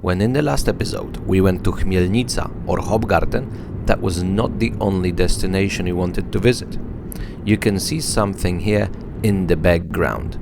when in the last episode we went to Chmielnica or Hopgarten, that was not the only destination we wanted to visit. You can see something here in the background.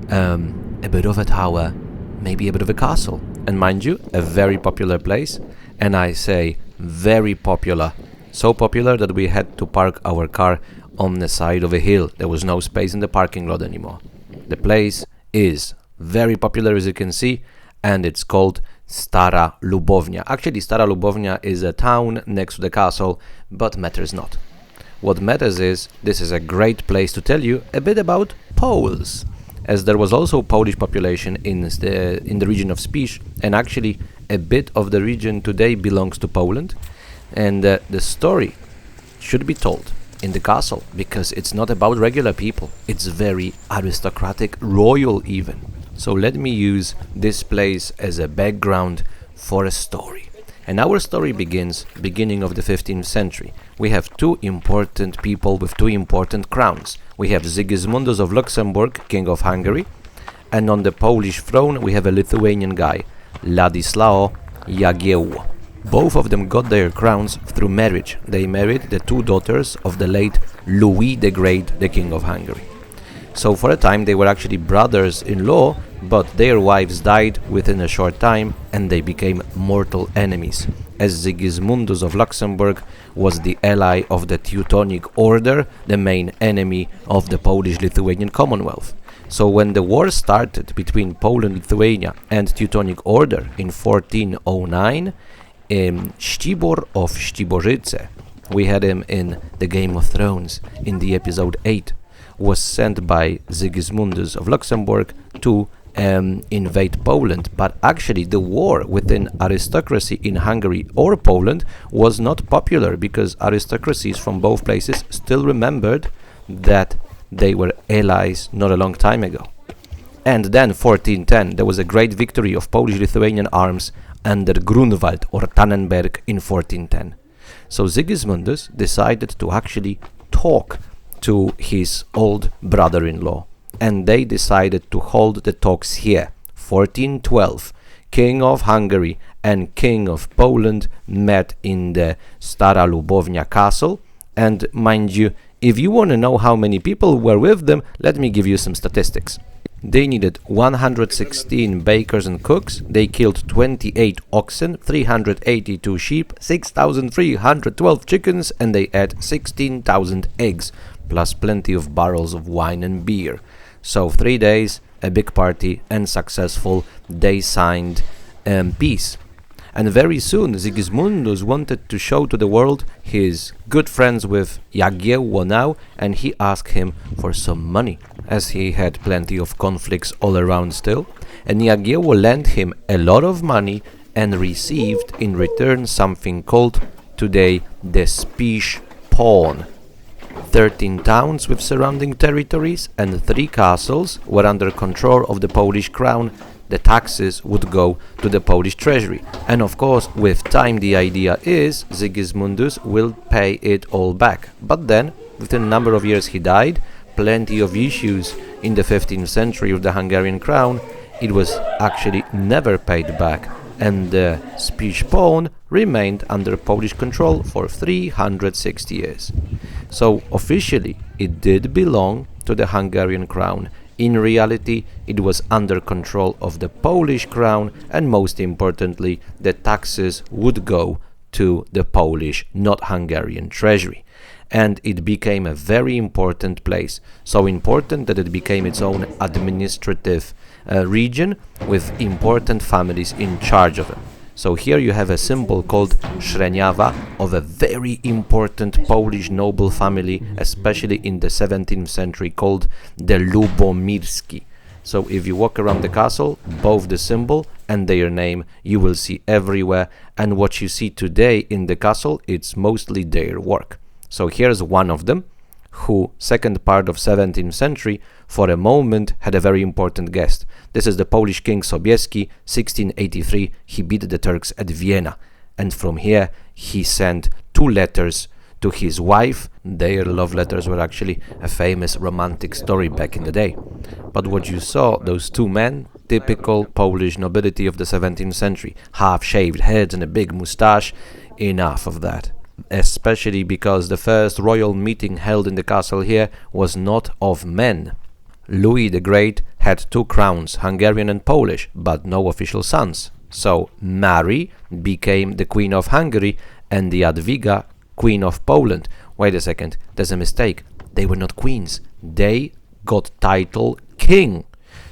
A bit of a tower, maybe a bit of a castle. And mind you, a very popular place. And I say very popular. So popular that we had to park our car on the side of a hill. There was no space in the parking lot anymore. The place is very popular, as you can see, and it's called Stará Ľubovňa. Actually, Stará Ľubovňa is a town next to the castle, but matters not. What matters is, this is a great place to tell you a bit about Poles, as there was also Polish population in the region of Spiš, and actually a bit of the region today belongs to Poland, and the story should be told in the castle, because it's not about regular people, it's very aristocratic, royal even. So let me use this place as a background for a story. And our story beginning of the 15th century. We have two important people with two important crowns. We have Sigismundus of Luxembourg, King of Hungary, and on the Polish throne we have a Lithuanian guy, Ladislao Jagiełło. Both of them got their crowns through marriage. They married the two daughters of the late Louis the Great, the King of Hungary. So for a time they were actually brothers-in-law, but their wives died within a short time and they became mortal enemies, as Sigismundus of Luxembourg was the ally of the Teutonic Order, the main enemy of the Polish-Lithuanian Commonwealth. So when the war started between Poland, Lithuania and Teutonic Order in 1409, Szczibor of Szcziborzyce, we had him in the Game of Thrones in the episode 8, was sent by Sigismundus of Luxembourg to invade Poland, but actually the war within aristocracy in Hungary or Poland was not popular, because aristocracies from both places still remembered that they were allies not a long time ago. And then 1410 there was a great victory of Polish-Lithuanian arms under Grunwald or Tannenberg in 1410. So Sigismundus decided to actually talk to his old brother-in-law, and they decided to hold the talks here. 1412, King of Hungary and King of Poland met in the Stará Ľubovňa castle, and mind you, if you want to know how many people were with them, let me give you some statistics. They needed 116 bakers and cooks, they killed 28 oxen, 382 sheep, 6,312 chickens, and they had 16,000 eggs, plus plenty of barrels of wine and beer. So 3 days, a big party, and successful, they signed peace. And very soon Sigismundus wanted to show to the world his good friends with Jagiełło now, and he asked him for some money, as he had plenty of conflicts all around still. And Jagiełło lent him a lot of money and received in return something called today the Spiš pawn. 13 towns with surrounding territories and 3 castles were under control of the Polish crown. The taxes would go to the Polish treasury. And of course, with time the idea is Sigismundus will pay it all back. But then, within a number of years he died, plenty of issues in the 15th century with the Hungarian crown, it was actually never paid back. And the Spiš pawn remained under Polish control for 360 years. So officially it did belong to the Hungarian crown. In reality, it was under control of the Polish crown, and most importantly, the taxes would go to the Polish, not Hungarian treasury. And it became a very important place, so important that it became its own administrative region with important families in charge of it. So here you have a symbol called Śreniawa of a very important Polish noble family, especially in the 17th century, called the Lubomirski. So if you walk around the castle, both the symbol and their name you will see everywhere, and what you see today in the castle, it's mostly their work. So here's one of them, who, second part of 17th century, for a moment had a very important guest. This is the Polish King Sobieski, 1683, he beat the Turks at Vienna. And from here he sent 2 letters to his wife. Their love letters were actually a famous romantic story back in the day. But what you saw, those 2 men, typical Polish nobility of the 17th century. Half-shaved heads and a big moustache. Enough of that. Especially because the first royal meeting held in the castle here was not of men. Louis the Great had 2 crowns, Hungarian and Polish, but no official sons. So Mary became the Queen of Hungary and the Jadwiga Queen of Poland. Wait a second, there's a mistake. They were not queens. They got title king.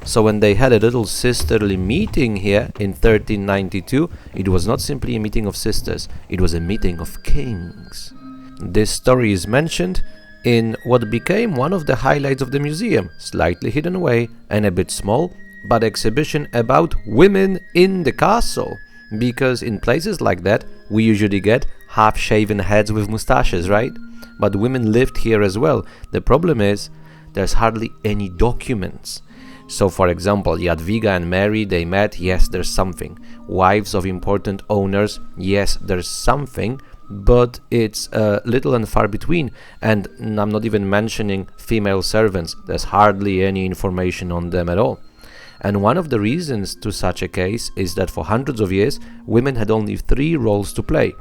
So when they had a little sisterly meeting here in 1392, it was not simply a meeting of sisters, it was a meeting of kings. This story is mentioned in what became one of the highlights of the museum, slightly hidden away and a bit small, but exhibition about women in the castle. Because in places like that, we usually get half-shaven heads with moustaches, right? But women lived here as well. The problem is, there's hardly any documents. So for example, Jadwiga and Mary, they met, yes, there's something. Wives of important owners, yes, there's something, but it's little and far between. And I'm not even mentioning female servants. There's hardly any information on them at all. And one of the reasons to such a case is that for hundreds of years, women had only 3 roles to play.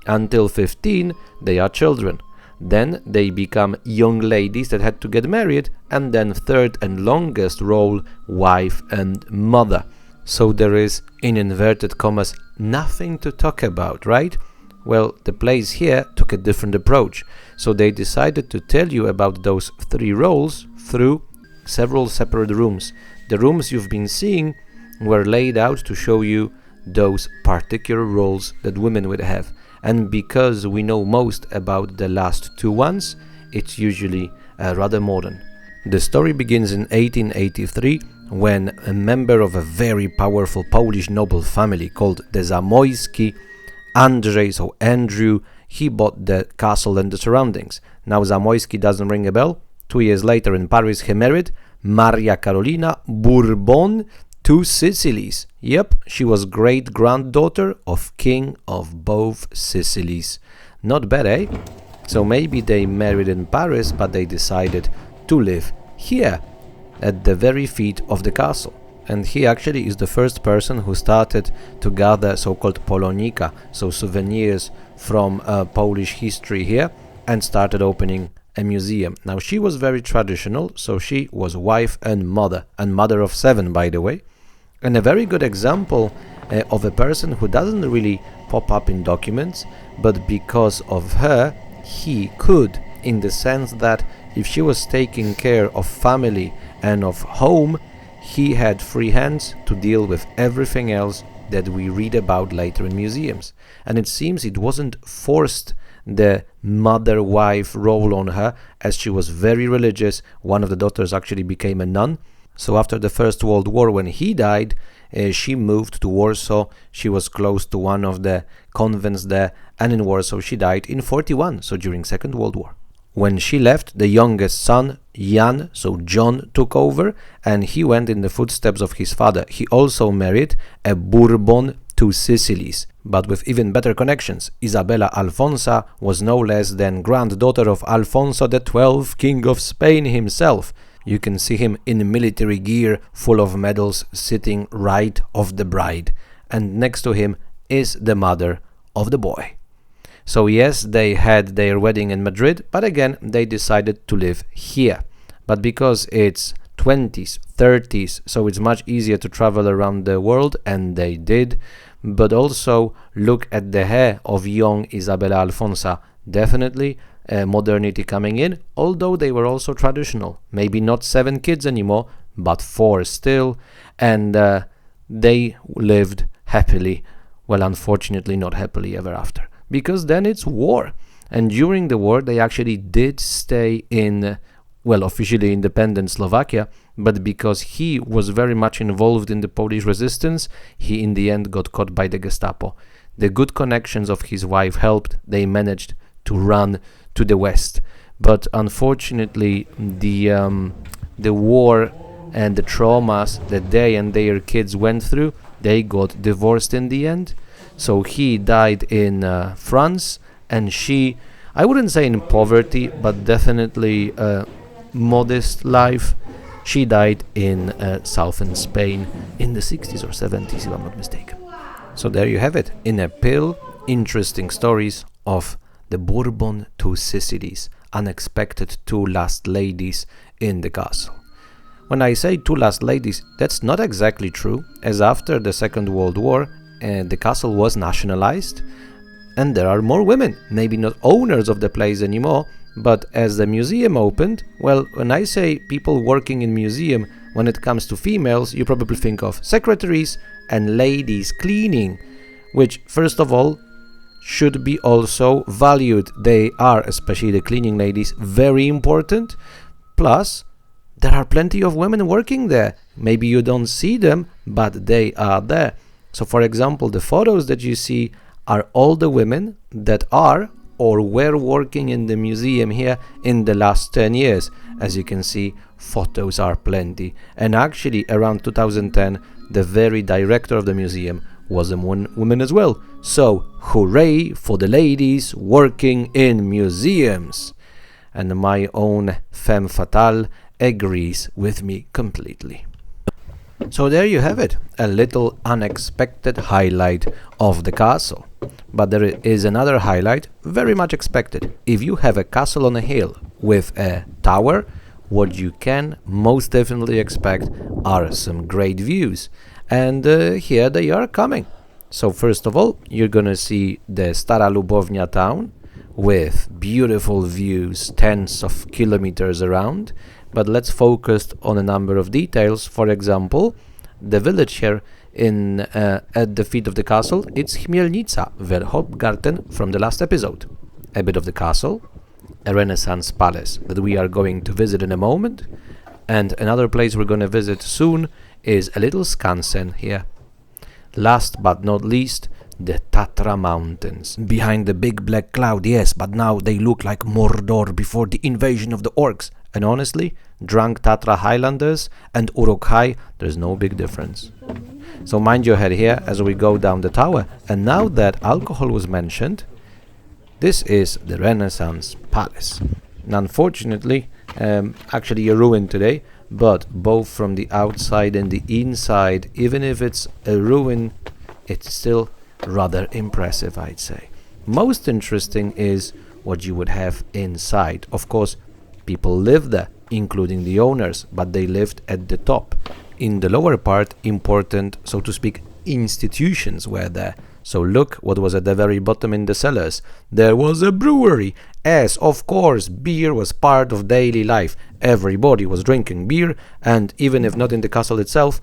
Until 15, they are children. Then they become young ladies that had to get married, and then third and longest role, wife and mother. So there is, in inverted commas, nothing to talk about, right? Well, the place here took a different approach. So they decided to tell you about those 3 roles through several separate rooms. The rooms you've been seeing were laid out to show you those particular roles that women would have. And because we know most about the last 2 ones, it's usually rather modern. The story begins in 1883 when a member of a very powerful Polish noble family called the Zamoyski, Andrew, he bought the castle and the surroundings. Now Zamoyski doesn't ring a bell. 2 years later in Paris he married Maria Carolina Bourbon to Sicilies. Yep, she was great-granddaughter of King of both Sicilies. Not bad, eh? So maybe they married in Paris, but they decided to live here, at the very feet of the castle. And he actually is the first person who started to gather so-called Polonika, so souvenirs from Polish history here, and started opening a museum. Now she was very traditional, so she was wife and mother of 7, by the way. And a very good example of a person who doesn't really pop up in documents, but because of her, he could, in the sense that if she was taking care of family and of home, he had free hands to deal with everything else that we read about later in museums. And it seems it wasn't forced, the mother-wife role on her, as she was very religious. One of the daughters actually became a nun. So after the First World War, when he died, she moved to Warsaw. She was close to one of the convents there, and in Warsaw she died in 41, so during Second World War. When she left, the youngest son, Jan, so John, took over, and he went in the footsteps of his father. He also married a Bourbon to Sicilies, but with even better connections. Isabella Alfonsa was no less than granddaughter of Alfonso XII, King of Spain himself. You can see him in military gear full of medals sitting right of the bride, and next to him is the mother of the boy. So yes, they had their wedding in Madrid, but again they decided to live here. But because it's 20s, 30s, so it's much easier to travel around the world, and they did. But also look at the hair of young Isabella Alfonsa. Definitely modernity coming in, although they were also traditional. Maybe not 7 kids anymore, but 4 still. And they lived happily. Well, unfortunately not happily ever after, because then it's war. And during the war they actually did stay in, well, officially independent Slovakia, but because he was very much involved in the Polish resistance, he in the end got caught by the Gestapo. The good connections of his wife helped. They managed to run to the west, but unfortunately the war and the traumas that they and their kids went through, they got divorced in the end. So he died in France, and she, I wouldn't say in poverty, but definitely a modest life. She died in southern Spain in the 60s or 70s, if I'm not mistaken. So there you have it. In a pill, interesting stories of the Bourbon two Sicilies, unexpected two last ladies in the castle. When I say two last ladies, that's not exactly true, as after the Second World War, the castle was nationalized, and there are more women, maybe not owners of the place anymore, but as the museum opened, well, when I say people working in museum, when it comes to females, you probably think of secretaries and ladies cleaning, which, first of all, should be also valued. They are, especially the cleaning ladies, very important. Plus, there are plenty of women working there. Maybe you don't see them, but they are there. So, for example, the photos that you see are all the women that are or were working in the museum here in the last 10 years. As you can see, photos are plenty. And actually, around 2010, the very director of the museum was a woman as well. So, hooray for the ladies working in museums. And my own femme fatale agrees with me completely. So there you have it, a little unexpected highlight of the castle. But there is another highlight, very much expected. If you have a castle on a hill with a tower, what you can most definitely expect are some great views. And here they are coming. So first of all, you're gonna see the Stará Ľubovňa town with beautiful views, tens of kilometers around. But let's focus on a number of details. For example, the village here at the feet of the castle, it's Chmielnica, Hofgarten from the last episode. A bit of the castle, a Renaissance palace that we are going to visit in a moment, and another place we're going to visit soon is a little skansen here. Last but not least, the Tatra Mountains. Behind the big black cloud, yes, but now they look like Mordor before the invasion of the orcs. And honestly, drunk Tatra Highlanders and Uruk-hai, there's no big difference. So mind your head here as we go down the tower. And now that alcohol was mentioned, this is the Renaissance Palace. And unfortunately, actually a ruin today, but both from the outside and the inside, even if it's a ruin, it's still rather impressive, I'd say. Most interesting is what you would have inside. Of course, people live there, including the owners, but they lived at the top. In the lower part, important, so to speak, institutions were there. So look what was at the very bottom in the cellars. There was a brewery, as of course beer was part of daily life. Everybody was drinking beer, and even if not in the castle itself,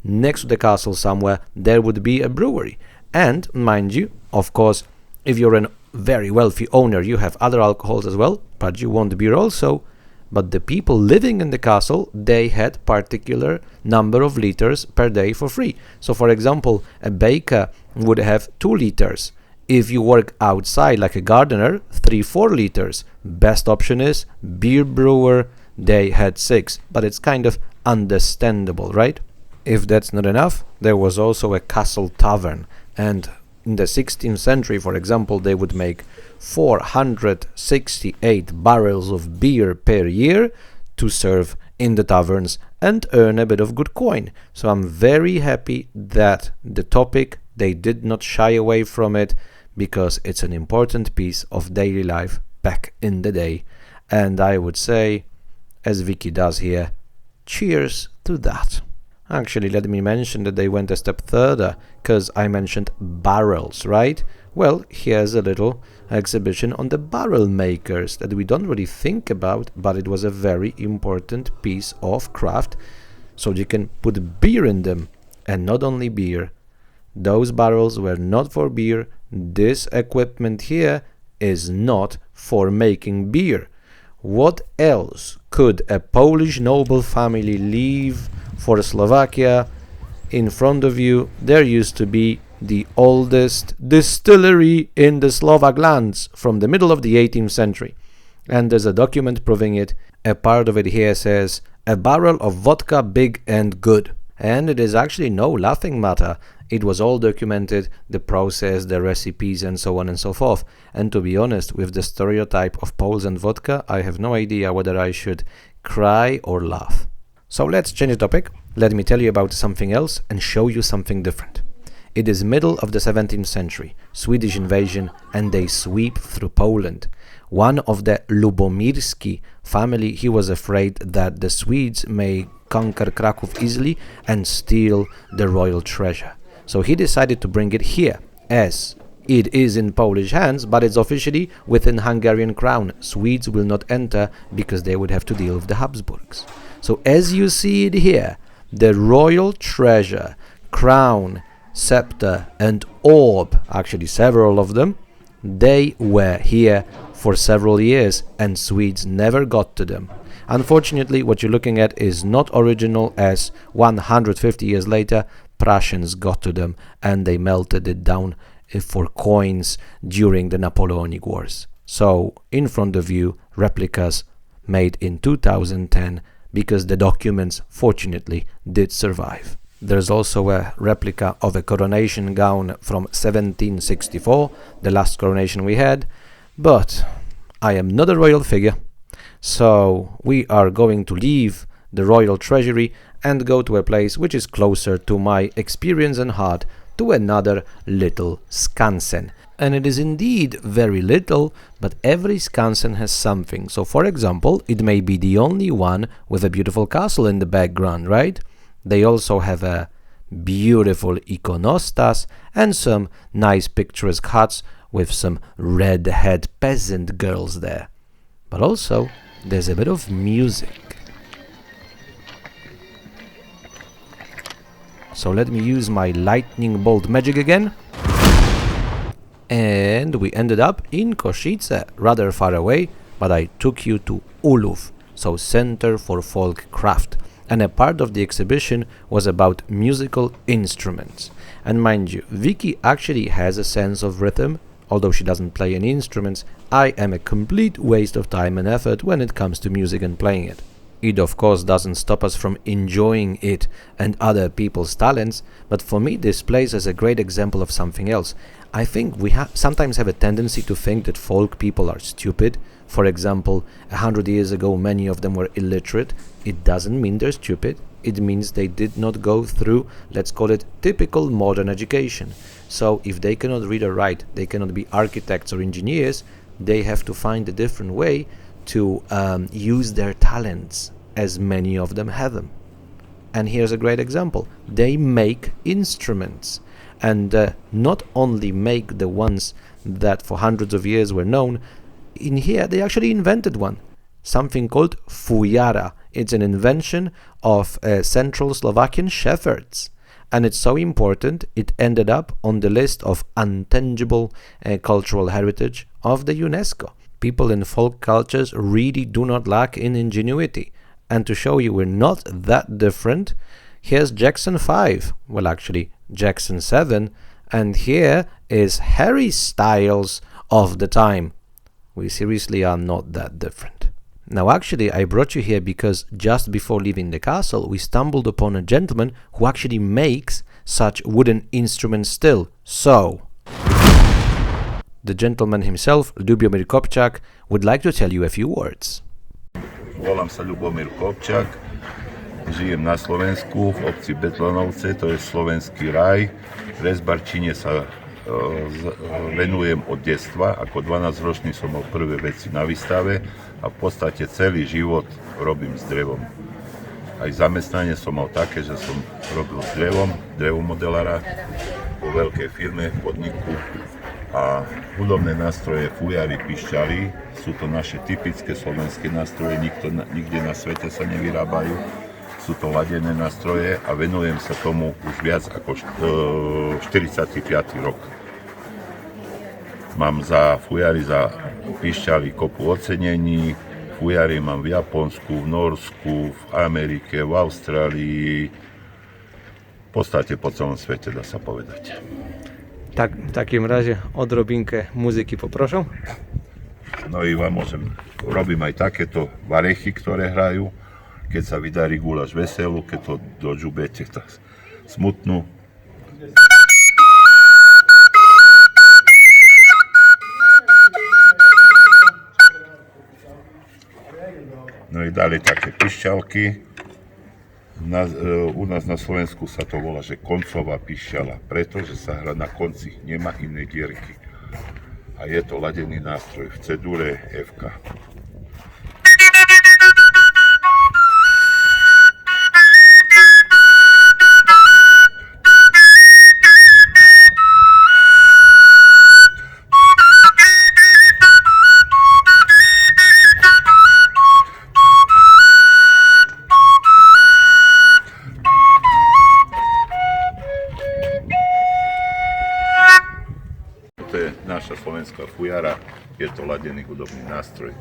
next to the castle somewhere there would be a brewery. And mind you, of course, if you're a very wealthy owner, you have other alcohols as well, but you want beer also. But the people living in the castle, they had particular number of liters per day for free. So for example, a baker would have 2 liters. If you work outside like a gardener, 3-4 liters. Best option is beer brewer, they had 6. But it's kind of understandable, right? If that's not enough, there was also a castle tavern. And in the 16th century, for example, they would make 468 barrels of beer per year to serve in the taverns and earn a bit of good coin. So I'm very happy that the topic, they did not shy away from it, because it's an important piece of daily life back in the day. And I would say, as Vicky does here, cheers to that. Actually, let me mention that they went a step further, because I mentioned barrels, right? Well, here's a little exhibition on the barrel makers that we don't really think about, but it was a very important piece of craft. So you can put beer in them, and not only beer. Those barrels were not for beer. This equipment here is not for making beer. What else could a Polish noble family leave for Slovakia? In front of you, there used to be the oldest distillery in the Slovak lands from the middle of the 18th century. And there's a document proving it. A part of it here says, a barrel of vodka big and good. And it is actually no laughing matter. It was all documented, the process, the recipes, and so on and so forth. And to be honest, with the stereotype of Poles and vodka, I have no idea whether I should cry or laugh. So let's change the topic. Let me tell you about something else and show you something different. It is middle of the 17th century, Swedish invasion, and they sweep through Poland. One of the Lubomirski family, he was afraid that the Swedes may conquer Krakow easily and steal the royal treasure. So he decided to bring it here, as it is in Polish hands, but it's officially within Hungarian crown. Swedes will not enter because they would have to deal with the Habsburgs. So as you see it here, the royal treasure, crown, scepter and orb, actually several of them, they were here for several years and Swedes never got to them. Unfortunately, what you're looking at is not original, as 150 years later Prussians got to them and they melted it down for coins during the Napoleonic Wars. So in front of you, replicas made in 2010, because the documents fortunately did survive. There's also a replica of a coronation gown from 1764, the last coronation we had, but I am not a royal figure, so we are going to leave the royal treasury and go to a place which is closer to my experience and heart, to another little skansen. And it is indeed very little, but every skansen has something. So for example, it may be the only one with a beautiful castle in the background, right? They also have a beautiful iconostas and some nice picturesque huts with some red-haired peasant girls there. But also, there's a bit of music. So let me use my lightning bolt magic again. And we ended up in Košice, rather far away, but I took you to Ulów, so Center for Folk Craft. And a part of the exhibition was about musical instruments. And mind you, Vicky actually has a sense of rhythm, although she doesn't play any instruments. I am a complete waste of time and effort when it comes to music and playing it. It of course doesn't stop us from enjoying it and other people's talents, but for me this place is a great example of something else. I think we sometimes have a tendency to think that folk people are stupid. For example, 100 years ago many of them were illiterate. It doesn't mean they're stupid. It means they did not go through, let's call it, typical modern education. So if they cannot read or write, they cannot be architects or engineers, they have to find a different way to use their talents, as many of them have them. And here's a great example. They make instruments, and not only make the ones that for hundreds of years were known. In here they actually invented one, something called fujara. It's an invention of Central Slovakian shepherds, and it's so important it ended up on the list of intangible cultural heritage of the UNESCO. People in folk cultures really do not lack in ingenuity. And to show you we're not that different, here's Jackson 5, well actually Jackson 7, and here is Harry Styles of the time. We seriously are not that different. Now actually I brought you here because just before leaving the castle we stumbled upon a gentleman who actually makes such wooden instruments still. So the gentleman himself, Ľubomír Kopčák, would like to tell you a few words. Volám sa Ľubomír Kopčák, žijem na Slovensku v obci Betlanovce, to je slovenský raj. Rezbarčine sa venujem od detstva, ako 12-ročný som mal prvé veci na výstave a v podstate celý život robím s drevom. Aj zamestnanie som mal také, že som robil s drevom, drevomodelára vo veľkej firme, podniku. A hudobné nástroje, fujary, pišťaly, sú to naše typické slovenské nástroje, nikde na svete sa nevyrábajú. Sú to ladené nástroje a venujem sa tomu už viac ako 45. rok. Mám za fujary, za pišťaly kopu ocenení, fujary mám v Japonsku, v Norsku, v Amerike, v Austrálii, v podstate po celom svete, dá sa povedať. Tak, w takim razie odrobinkę muzyki poproszę. No i vám robím aj takéto varechy, ktoré hrajú, keď sa vydarí guláš veselú, keď to dožubete tak smutnú. No i dali také pišťalky, U nás na Slovensku sa to volá, že koncová pišťala, pretože sa hrá na konci, nemá iné dierky. A je to ladený nástroj v C-dure, F-ka. To je naša slovenská fujara, je to ladený hudobný nástroj.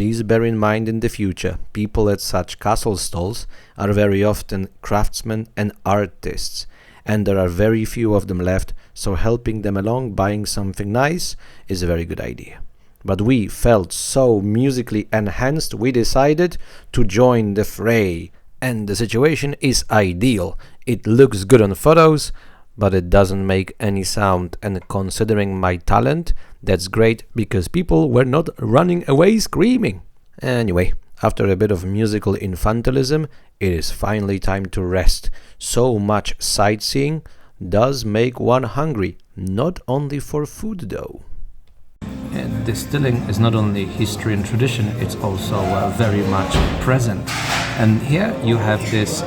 Please bear in mind in the future, people at such castle stalls are very often craftsmen and artists, and there are very few of them left, so helping them along buying something nice is a very good idea. But we felt so musically enhanced, we decided to join the fray, and the situation is ideal. It looks good on photos, but it doesn't make any sound, and considering my talent, that's great because people were not running away screaming. Anyway, after a bit of musical infantilism, it is finally time to rest. So much sightseeing does make one hungry, not only for food though. And distilling is not only history and tradition, it's also very much present. And here you have this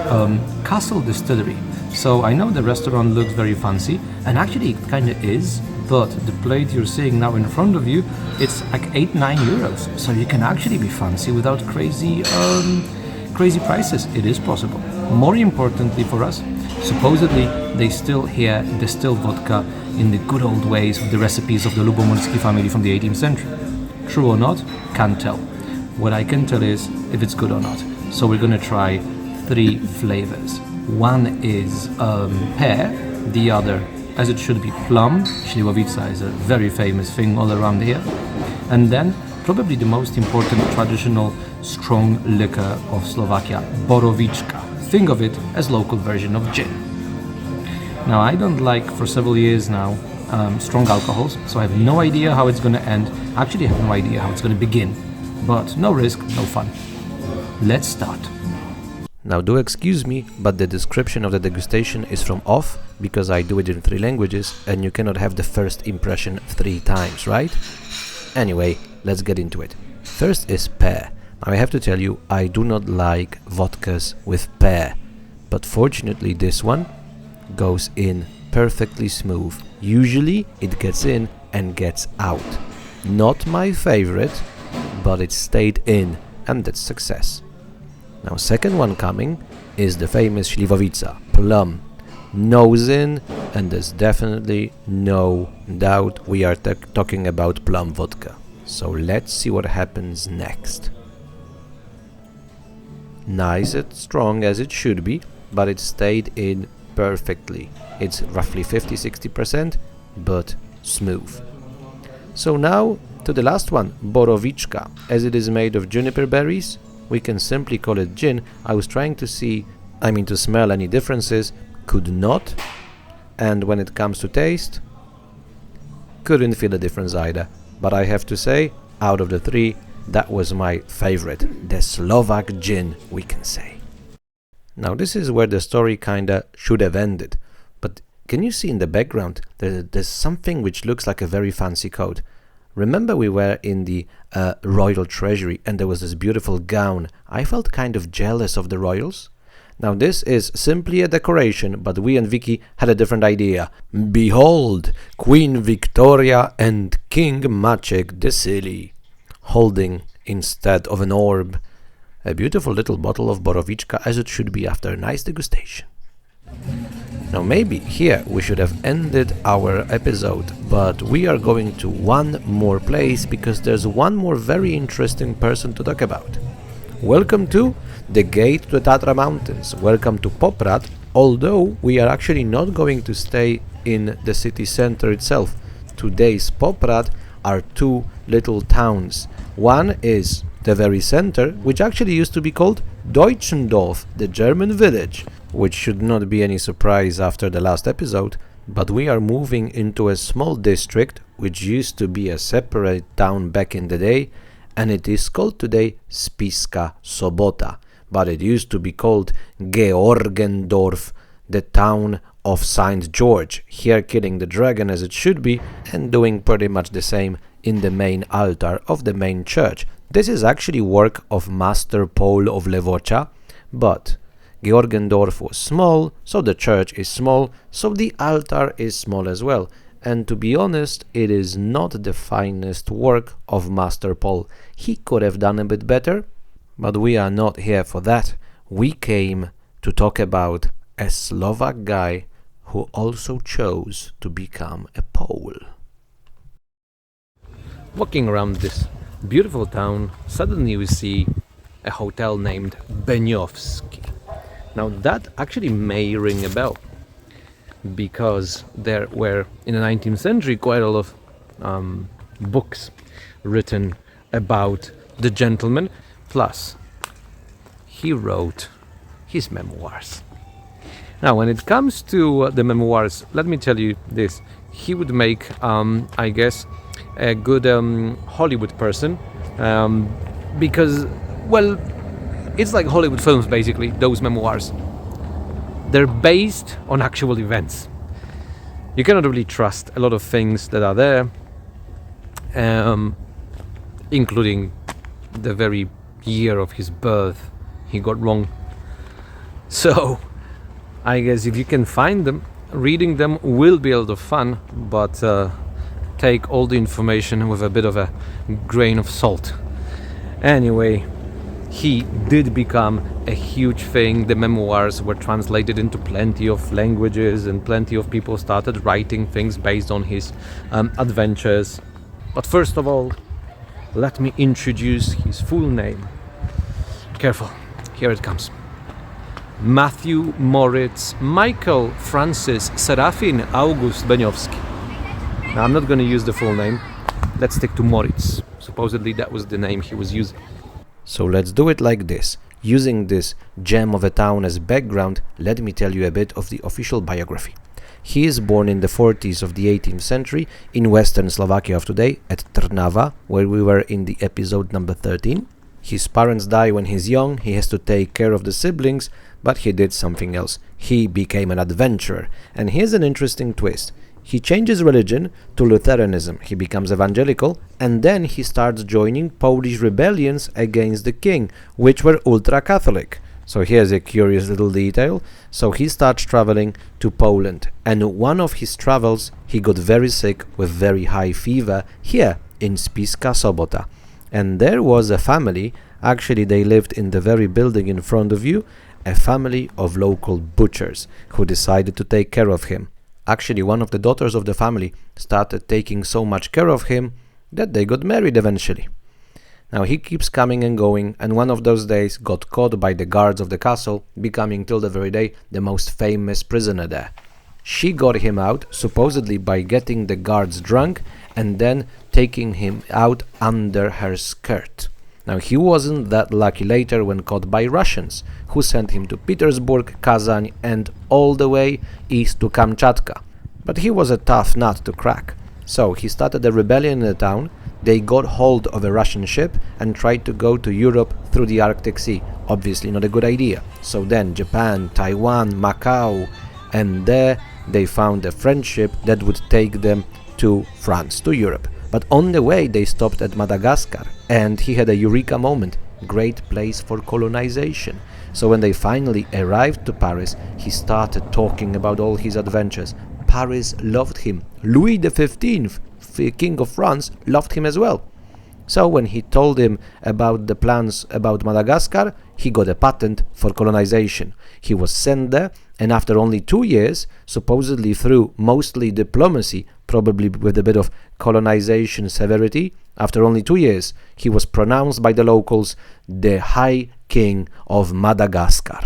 castle distillery. So I know the restaurant looks very fancy, and actually it kind of is, but the plate you're seeing now in front of you, it's like 8-9 euros. So you can actually be fancy without crazy prices. It is possible. More importantly for us, supposedly they still here distill vodka in the good old ways with the recipes of the Lubomirski family from the 18th century. True or not, can't tell. What I can tell is if it's good or not. So we're gonna try 3 flavors. One is pear, the other, as it should be, plum. Śliwowica is a very famous thing all around here. And then probably the most important traditional strong liquor of Slovakia, borovička. Think of it as local version of gin. Now I don't like, for several years now, strong alcohols, so I have no idea how it's going to end. Actually, I have no idea how it's going to begin. But no risk, no fun. Let's start. Now do excuse me, but the description of the degustation is from off, because I do it in 3 languages, and you cannot have the first impression 3 times, right? Anyway, let's get into it. First is pear. Now I have to tell you, I do not like vodkas with pear, but fortunately this one goes in perfectly smooth. Usually it gets in and gets out. Not my favorite, but it stayed in, and that's success. Now second one coming is the famous Śliwowica, plum. Nose in, and there's definitely no doubt we are talking about plum vodka. So let's see what happens next. Nice and strong as it should be, but it stayed in perfectly. It's roughly 50-60%, but smooth. So now to the last one, borovička. As it is made of juniper berries, we can simply call it gin. I was trying to smell any differences, could not. And when it comes to taste, couldn't feel a difference either. But I have to say, out of the 3, that was my favorite. The Slovak gin, we can say. Now this is where the story kinda should have ended. But can you see in the background, there's something which looks like a very fancy coat. Remember we were in the royal treasury and there was this beautiful gown. I felt kind of jealous of the royals. Now this is simply a decoration, but we and Vicky had a different idea. Behold, Queen Victoria and King Maciek the Silly, holding instead of an orb A beautiful little bottle of borovička, as it should be after a nice degustation. Now maybe here we should have ended our episode, but we are going to one more place because there's one more very interesting person to talk about. Welcome to the gate to the Tatra Mountains. Welcome to Poprad, although we are actually not going to stay in the city center itself. Today's Poprad are two little towns. One is the very center, which actually used to be called Deutschendorf, the German village, which should not be any surprise after the last episode, but we are moving into a small district which used to be a separate town back in the day, and it is called today Spišská Sobota, but it used to be called Georgendorf, the town of Saint George, here killing the dragon as it should be and doing pretty much the same in the main altar of the main church. This is actually work of Master Paul of Levoča, but Georgendorf was small, so the church is small, so the altar is small as well. And to be honest, it is not the finest work of Master Paul. He could have done a bit better, but we are not here for that. We came to talk about a Slovak guy who also chose to become a Pole. Walking around this beautiful town, suddenly we see a hotel named Beniowski. Now that actually may ring a bell, because there were in the 19th century quite a lot of books written about the gentleman, plus he wrote his memoirs. Now when it comes to the memoirs, let me tell you this, he would make I guess a good Hollywood person, because, well, it's like Hollywood films basically, those memoirs. They're based on actual events. You cannot really trust a lot of things that are there, including the very year of his birth he got wrong. So I guess if you can find them, reading them will be a lot of fun, but take all the information with a bit of a grain of salt. Anyway, he did become a huge thing. The memoirs were translated into plenty of languages and plenty of people started writing things based on his adventures. But first of all, let me introduce his full name. Careful, here it comes. Matthew Moritz Michael Francis Serafin August Beniowski. Now I'm not going to use the full name. Let's stick to Moritz. Supposedly that was the name he was using. So let's do it like this. Using this gem of a town as background, let me tell you a bit of the official biography. He is born in the 40s of the 18th century in western Slovakia of today at Trnava, where we were in the episode number 13. His parents die when he's young, he has to take care of the siblings, but he did something else. He became an adventurer. And here's an interesting twist. He changes religion to Lutheranism, he becomes evangelical, and then he starts joining Polish rebellions against the king, which were ultra-Catholic. So here's a curious little detail. So he starts traveling to Poland, and one of his travels he got very sick with very high fever here in Spišská Sobota. And there was a family, actually they lived in the very building in front of you, a family of local butchers who decided to take care of him. Actually, one of the daughters of the family started taking so much care of him that they got married eventually. Now he keeps coming and going, and one of those days got caught by the guards of the castle, becoming till the very day the most famous prisoner there. She got him out, supposedly by getting the guards drunk and then taking him out under her skirt. Now he wasn't that lucky later when caught by Russians, who sent him to Petersburg, Kazan and all the way east to Kamchatka. But he was a tough nut to crack. So he started a rebellion in the town, they got hold of a Russian ship and tried to go to Europe through the Arctic Sea. Obviously not a good idea. So then Japan, Taiwan, Macau, and there they found a French ship that would take them to France, to Europe. But on the way they stopped at Madagascar, and he had a eureka moment, great place for colonization. So when they finally arrived to Paris, he started talking about all his adventures. Paris loved him. Louis XV, King of France, loved him as well. So when he told him about the plans about Madagascar, he got a patent for colonization. He was sent there, and after only 2 years, supposedly through mostly diplomacy, probably with a bit of colonization severity, after only 2 years, he was pronounced by the locals the High King of Madagascar.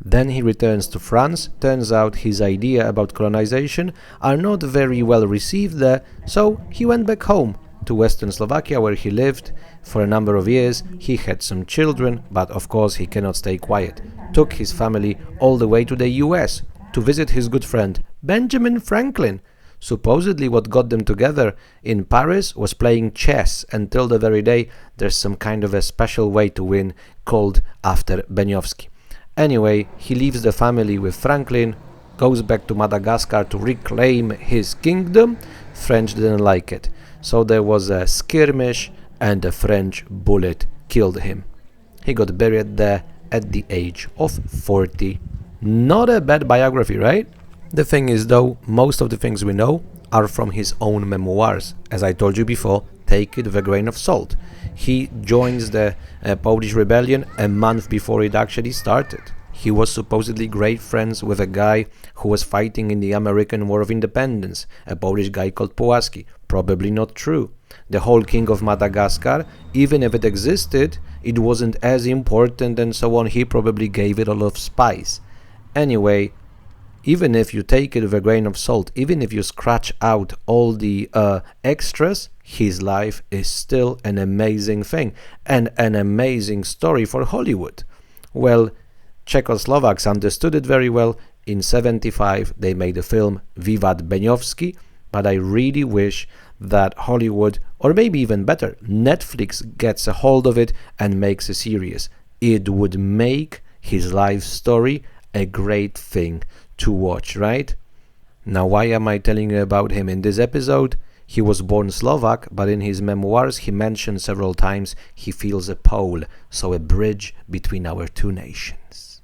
Then he returns to France. Turns out his idea about colonization are not very well received there, so he went back home to Western Slovakia, where he lived for a number of years. He had some children, but of course he cannot stay quiet. Took his family all the way to the US to visit his good friend Benjamin Franklin. Supposedly what got them together in Paris was playing chess, until the very day there's some kind of a special way to win called after Beniowski. Anyway, he leaves the family with Franklin, goes back to Madagascar to reclaim his kingdom. French didn't like it, so there was a skirmish and a French bullet killed him. He got buried there at the age of 40. Not a bad biography, right? The thing is though, most of the things we know are from his own memoirs. As I told you before, take it with a grain of salt. He joins the Polish rebellion a month before it actually started. He was supposedly great friends with a guy who was fighting in the American War of Independence, a Polish guy called Pulaski. Probably not true. The whole King of Madagascar, even if it existed, it wasn't as important and so on. He probably gave it a lot of spice. Anyway, even if you take it with a grain of salt, even if you scratch out all the extras, his life is still an amazing thing and an amazing story for Hollywood. Well, Czechoslovaks understood it very well. In 1975 they made a film Vivat Beniowski, but I really wish that Hollywood, or maybe even better, Netflix gets a hold of it and makes a series. It would make his life story a great thing to watch, right? Now, why am I telling you about him in this episode? He was born Slovak, but in his memoirs he mentioned several times he feels a pole, so a bridge between our two nations.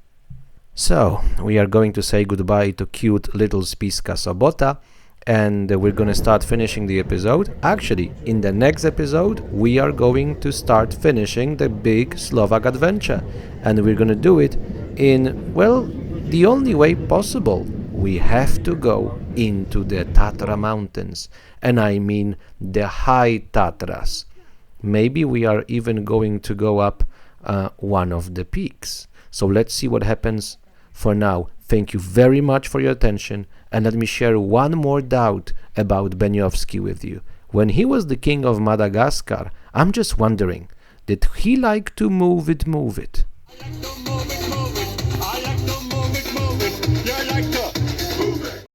So, we are going to say goodbye to cute little Spiska Sobota, and we're going to start finishing the episode. Actually, in the next episode, we are going to start finishing the big Slovak adventure, and we're going to do it in, well, the only way possible. We have to go into the Tatra mountains, and I mean the high Tatras. Maybe we are even going to go up one of the peaks. So let's see what happens. For now, thank you very much for your attention, and let me share one more doubt about Beniowski with you. When he was the King of Madagascar, I'm just wondering, did he like to move it?